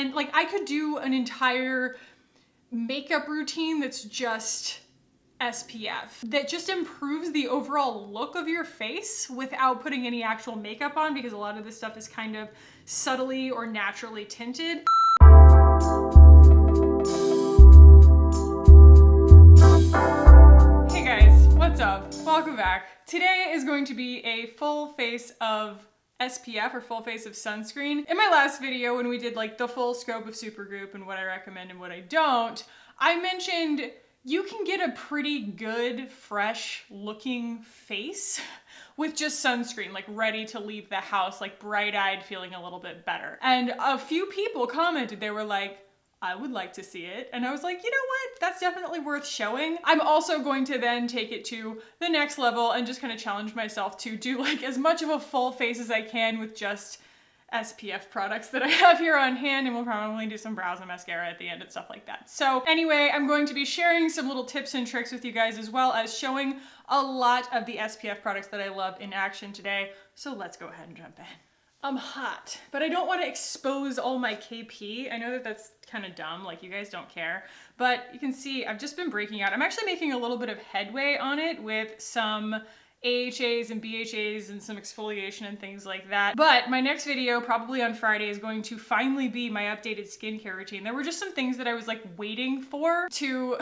And like I could do an entire makeup routine that's just SPF that just improves the overall look of your face without putting any actual makeup on, because a lot of this stuff is kind of subtly or naturally tinted. Hey guys, what's up? Welcome back. Today is going to be a full face of SPF or full face of sunscreen. In my last video when we did like the full scope of Supergoop and what I recommend and what I don't, I mentioned you can get a pretty good, fresh looking face with just sunscreen, like ready to leave the house, like bright-eyed, feeling a little bit better. And a few people commented, they were like, I would like to see it. And I was like, you know what? That's definitely worth showing. I'm also going to then take it to the next level and just kind of challenge myself to do like as much of a full face as I can with just SPF products that I have here on hand, and we'll probably do some brows and mascara at the end and stuff like that. So anyway, I'm going to be sharing some little tips and tricks with you guys, as well as showing a lot of the SPF products that I love in action today. So let's go ahead and jump in. I'm hot, but I don't want to expose all my KP. I know that that's kind of dumb, like you guys don't care, but you can see I've just been breaking out. I'm actually making a little bit of headway on it with some AHAs and BHAs and some exfoliation and things like that. But my next video, probably on Friday, is going to finally be my updated skincare routine. There were just some things that I was like waiting for to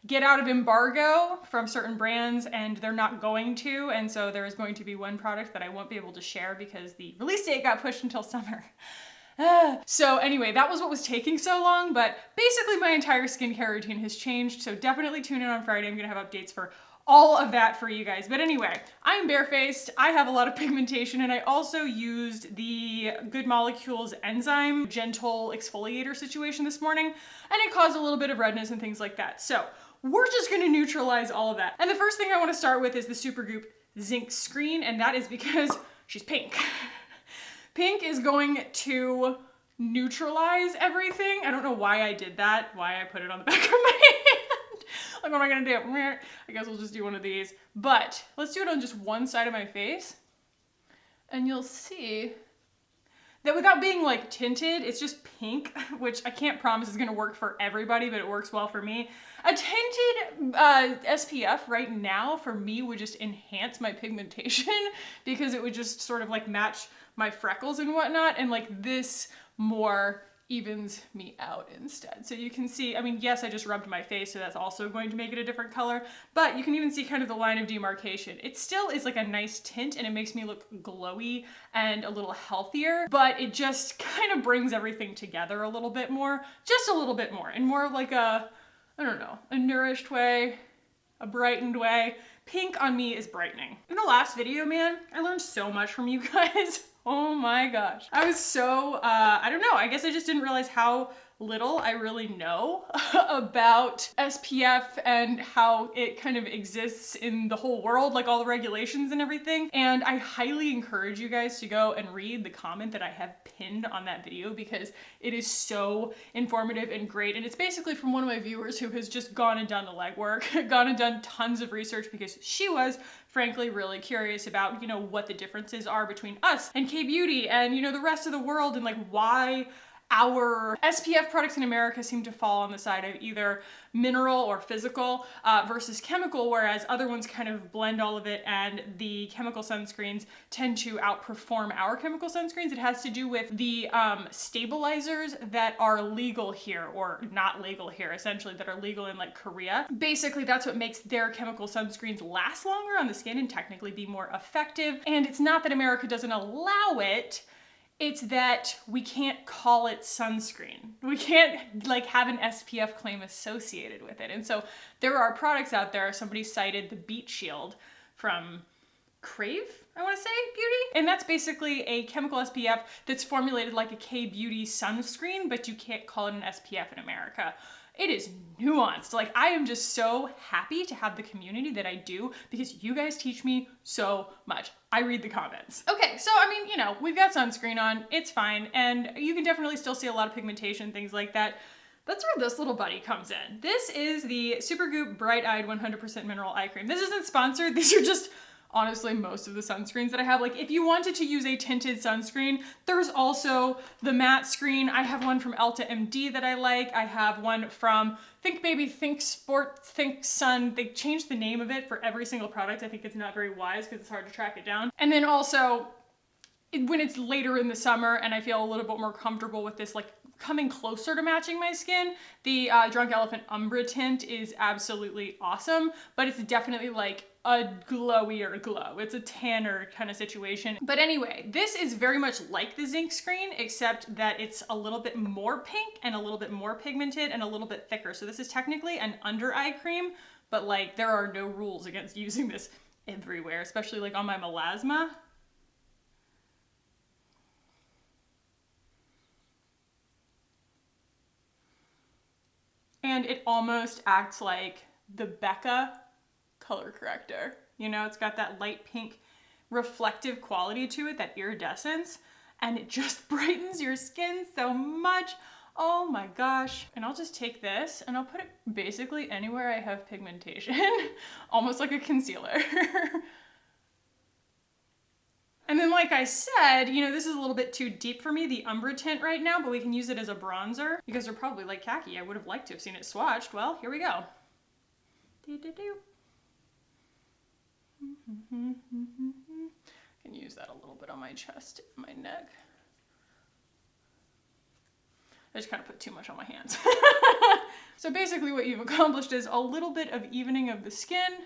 get out of embargo from certain brands, and they're not going to. And so there is going to be one product that I won't be able to share because the release date got pushed until summer. So anyway, that was what was taking so long, but basically my entire skincare routine has changed. So definitely tune in on Friday. I'm gonna have updates for all of that for you guys. But anyway, I'm barefaced, I have a lot of pigmentation, and I also used the Good Molecules enzyme gentle exfoliator situation this morning, and it caused a little bit of redness and things like that. So we're just gonna neutralize all of that. And the first thing I wanna start with is the Supergoop Zinc screen, and that is because she's pink. Pink is going to neutralize everything. I don't know why I did that, why I put it on the back of my hand. Like, what am I gonna do? I guess we'll just do one of these. But let's do it on just one side of my face. And you'll see that without being like tinted, it's just pink, which I can't promise is gonna work for everybody, but it works well for me. A tinted SPF right now for me would just enhance my pigmentation because it would just sort of like match my freckles and whatnot, and like this more evens me out instead. So you can see, I mean, yes, I just rubbed my face, so that's also going to make it a different color, but you can even see kind of the line of demarcation. It still is like a nice tint, and it makes me look glowy and a little healthier, but it just kind of brings everything together a little bit more, just a little bit more, in more of like a, I don't know, a nourished way, a brightened way. Pink on me is brightening. In the last video, man, I learned so much from you guys. Oh my gosh. I was so, I don't know, I guess I just didn't realize how little I really know about SPF and how it kind of exists in the whole world, like all the regulations and everything. And I highly encourage you guys to go and read the comment that I have pinned on that video, because it is so informative and great. And it's basically from one of my viewers who has just gone and done the legwork, gone and done tons of research, because she was frankly really curious about, you know, what the differences are between us and K-beauty and, you know, the rest of the world, and like why our SPF products in America seem to fall on the side of either mineral or physical versus chemical, whereas other ones kind of blend all of it, and the chemical sunscreens tend to outperform our chemical sunscreens. It has to do with the stabilizers that are legal here, or not legal here, essentially, that are legal in like Korea. Basically, that's what makes their chemical sunscreens last longer on the skin and technically be more effective. And it's not that America doesn't allow it, it's that we can't call it sunscreen. We can't like have an SPF claim associated with it. And so there are products out there, somebody cited the Beet Shield from Crave, I wanna say, Beauty. And that's basically a chemical SPF that's formulated like a K-beauty sunscreen, but you can't call it an SPF in America. It is nuanced. Like, I am just so happy to have the community that I do, because you guys teach me so much. I read the comments. Okay, so I mean, you know, we've got sunscreen on, it's fine, and you can definitely still see a lot of pigmentation, things like that. That's where this little buddy comes in. This is the Supergoop Bright Eyed 100% Mineral Eye Cream. This isn't sponsored, these are just honestly most of the sunscreens that I have. Like if you wanted to use a tinted sunscreen, there's also the matte screen. I have one from Elta MD that I like. I have one from Think Sport, Think Sun. They changed the name of it for every single product. I think it's not very wise because it's hard to track it down. And then also when it's later in the summer and I feel a little bit more comfortable with this, like coming closer to matching my skin, the Drunk Elephant Umbra tint is absolutely awesome, but it's definitely like a glowier glow. It's a tanner kind of situation. But anyway, this is very much like the Zinc screen, except that it's a little bit more pink and a little bit more pigmented and a little bit thicker. So this is technically an under eye cream, but like there are no rules against using this everywhere, especially like on my melasma. And it almost acts like the Becca color corrector. You know, it's got that light pink reflective quality to it, that iridescence, and it just brightens your skin so much. Oh my gosh. And I'll just take this and I'll put it basically anywhere I have pigmentation, almost like a concealer. And then like I said, you know, this is a little bit too deep for me, the Umbra tint right now, but we can use it as a bronzer. You guys are probably like, Kackie, I would have liked to have seen it swatched. Well, here we go. Can use that a little bit on my chest, my neck. I just kind of put too much on my hands. So basically what you've accomplished is a little bit of evening of the skin,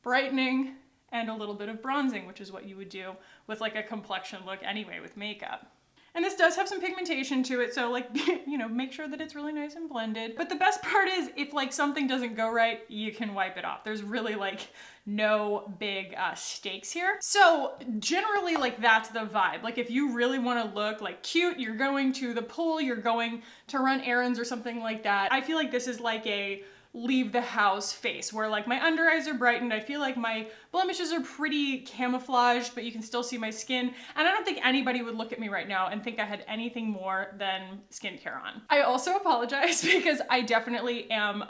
brightening, and a little bit of bronzing, which is what you would do with like a complexion look anyway with makeup. And this does have some pigmentation to it, so like, you know, make sure that it's really nice and blended. But the best part is if like something doesn't go right, you can wipe it off. There's really like no big stakes here. So generally like that's the vibe. Like if you really want to look like cute, you're going to the pool, you're going to run errands or something like that. I feel like this is like a leave the house face where like my under eyes are brightened. I feel like my blemishes are pretty camouflaged, but you can still see my skin. And I don't think anybody would look at me right now and think I had anything more than skincare on. I also apologize because I definitely am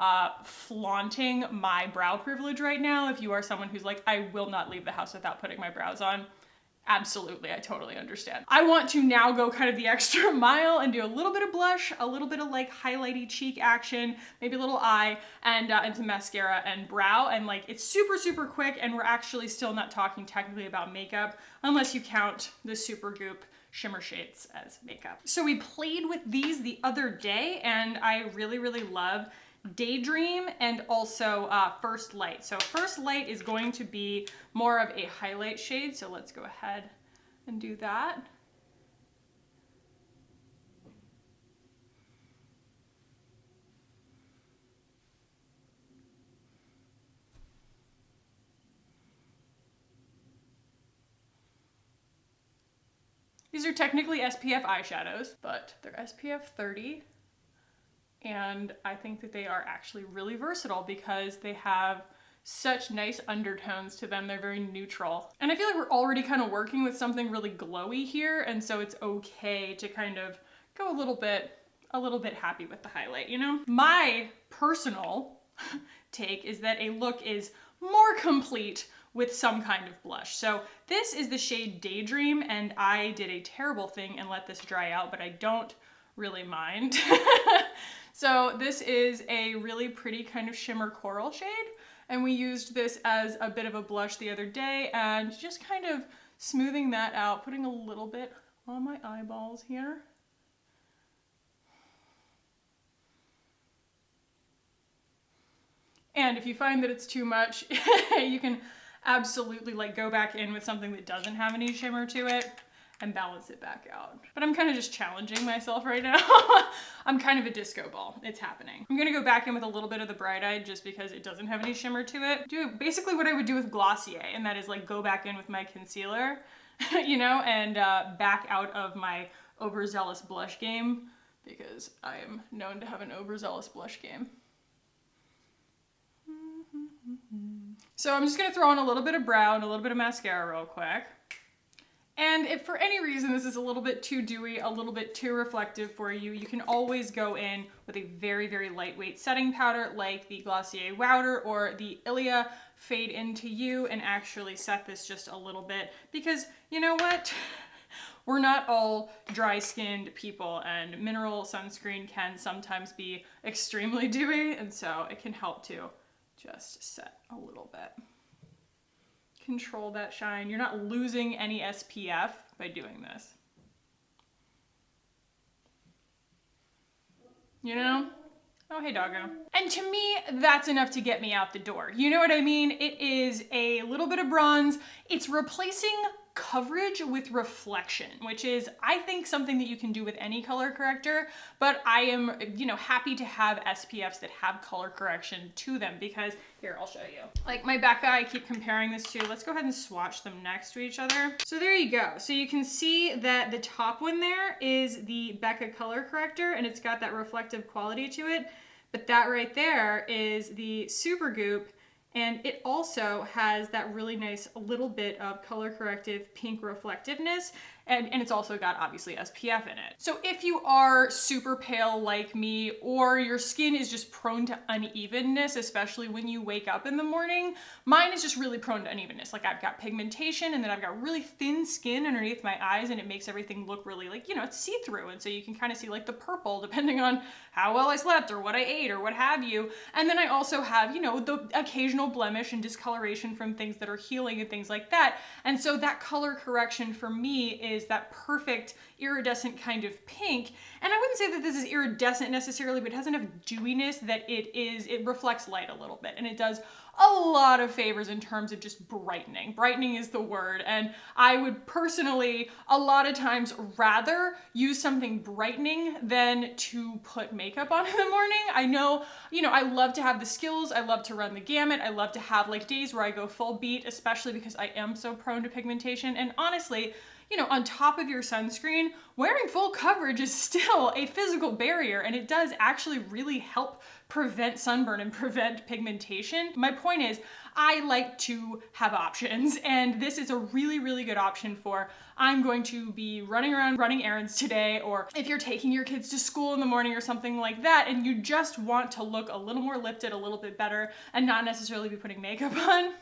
flaunting my brow privilege right now. If you are someone who's like, I will not leave the house without putting my brows on. Absolutely, I totally understand. I want to now go kind of the extra mile and do a little bit of blush, a little bit of like highlighty cheek action, maybe a little eye, and some mascara and brow. And like it's super, super quick, and we're actually still not talking technically about makeup unless you count the Supergoop shimmer shades as makeup. So we played with these the other day, and I really, really love Daydream and also First Light. So First Light is going to be more of a highlight shade, so let's go ahead and do that. These are technically SPF eyeshadows, but they're SPF 30. And I think that they are actually really versatile because they have such nice undertones to them. They're very neutral. And I feel like we're already kind of working with something really glowy here. And so it's okay to kind of go a little bit happy with the highlight, you know? My personal take is that a look is more complete with some kind of blush. So this is the shade Daydream, and I did a terrible thing and let this dry out, but I don't really mind. So this is a really pretty kind of shimmer coral shade, and we used this as a bit of a blush the other day, and just kind of smoothing that out, putting a little bit on my eyeballs here. And if you find that it's too much, you can absolutely like go back in with something that doesn't have any shimmer to it and balance it back out. But I'm kind of just challenging myself right now. I'm kind of a disco ball. It's happening. I'm gonna go back in with a little bit of the Bright Eye just because it doesn't have any shimmer to it. Do basically what I would do with Glossier, and that is like go back in with my concealer, you know, and back out of my overzealous blush game, because I am known to have an overzealous blush game. So I'm just gonna throw on a little bit of brow and a little bit of mascara real quick. And if for any reason this is a little bit too dewy, a little bit too reflective for you, you can always go in with a very, very lightweight setting powder like the Glossier Wowder or the Ilia fade into you and actually set this just a little bit, because you know what? We're not all dry-skinned people, and mineral sunscreen can sometimes be extremely dewy, and so it can help to just set a little bit. Control that shine. You're not losing any SPF by doing this. You know? Oh, hey, doggo. And to me, that's enough to get me out the door. You know what I mean? It is a little bit of bronze. It's replacing coverage with reflection, which is, I think, something that you can do with any color corrector, but I am, you know, happy to have SPFs that have color correction to them, because here, I'll show you. Like my Becca, I keep comparing this to. Let's go ahead and swatch them next to each other. So there you go. So you can see that the top one there is the Becca color corrector, and it's got that reflective quality to it, but that right there is the Supergoop. And it also has that really nice little bit of color corrective pink reflectiveness. And it's also got obviously SPF in it. So if you are super pale like me, or your skin is just prone to unevenness, especially when you wake up in the morning, mine is just really prone to unevenness. Like I've got pigmentation, and then I've got really thin skin underneath my eyes, and it makes everything look really like, you know, it's see-through. And so you can kind of see like the purple depending on how well I slept or what I ate or what have you. And then I also have, you know, the occasional blemish and discoloration from things that are healing and things like that. And so that color correction for me is that perfect iridescent kind of pink. And I wouldn't say that this is iridescent necessarily, but it has enough dewiness that it reflects light a little bit, and it does a lot of favors in terms of just brightening. Brightening is the word, and I would personally a lot of times rather use something brightening than to put makeup on in the morning. I know, you know, I love to have the skills, I love to run the gamut, I love to have like days where I go full beat, especially because I am so prone to pigmentation. And honestly, you know, on top of your sunscreen, wearing full coverage is still a physical barrier, and it does actually really help prevent sunburn and prevent pigmentation. My point is, I like to have options, and this is a really, really good option for, I'm going to be running around running errands today, or if you're taking your kids to school in the morning or something like that, and you just want to look a little more lifted, a little bit better, and not necessarily be putting makeup on.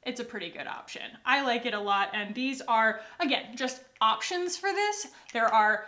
It's a pretty good option. I like it a lot, and these are, again, just options for this. There are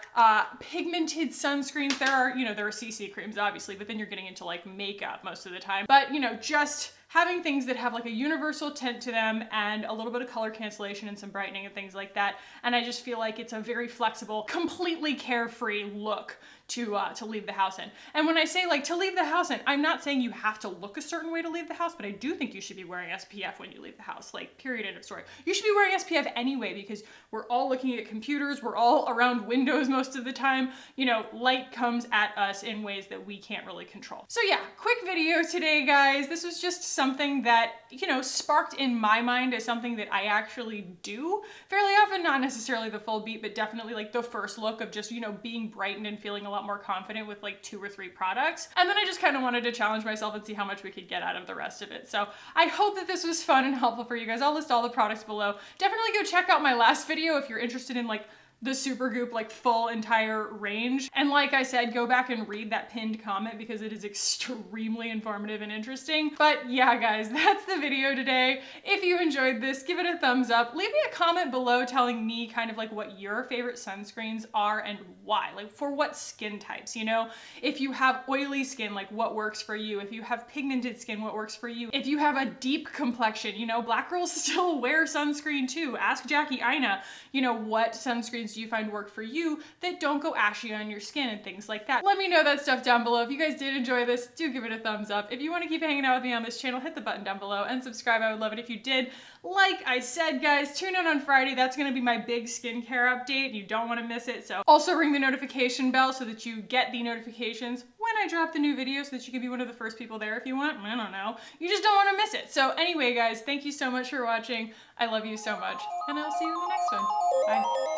pigmented sunscreens. There are CC creams, obviously, but then you're getting into like makeup most of the time. But, you know, just having things that have like a universal tint to them and a little bit of color cancellation and some brightening and things like that. And I just feel like it's a very flexible, completely carefree look to leave the house in. And when I say like to leave the house in, I'm not saying you have to look a certain way to leave the house, but I do think you should be wearing SPF when you leave the house, like period, end of story. You should be wearing SPF anyway, because we're all looking at computers, we're all around windows most of the time. You know, light comes at us in ways that we can't really control. So yeah, quick video today, guys. This was just something that, you know, sparked in my mind as something that I actually do fairly often, not necessarily the full beat, but definitely like the first look of just, you know, being brightened and feeling a lot more confident with like 2 or 3 products. And then I just kind of wanted to challenge myself and see how much we could get out of the rest of it. So I hope that this was fun and helpful for you guys. I'll list all the products below. Definitely go check out my last video if you're interested in like the Supergoop like full entire range. And like I said, go back and read that pinned comment because it is extremely informative and interesting. But yeah, guys, that's the video today. If you enjoyed this, give it a thumbs up. Leave me a comment below telling me kind of like what your favorite sunscreens are and why, like for what skin types, you know? If you have oily skin, like what works for you? If you have pigmented skin, what works for you? If you have a deep complexion, you know, black girls still wear sunscreen too. Ask Jackie Ina, you know, what sunscreens do you find work for you that don't go ashy on your skin and things like that. Let me know that stuff down below. If you guys did enjoy this, do give it a thumbs up. If you want to keep hanging out with me on this channel, hit the button down below and subscribe. I would love it if you did. Like I said, guys, tune in on Friday. That's going to be my big skincare update. You don't want to miss it. So also ring the notification bell so that you get the notifications when I drop the new video so that you can be one of the first people there if you want. I don't know. You just don't want to miss it. So anyway, guys, thank you so much for watching. I love you so much, and I'll see you in the next one. Bye.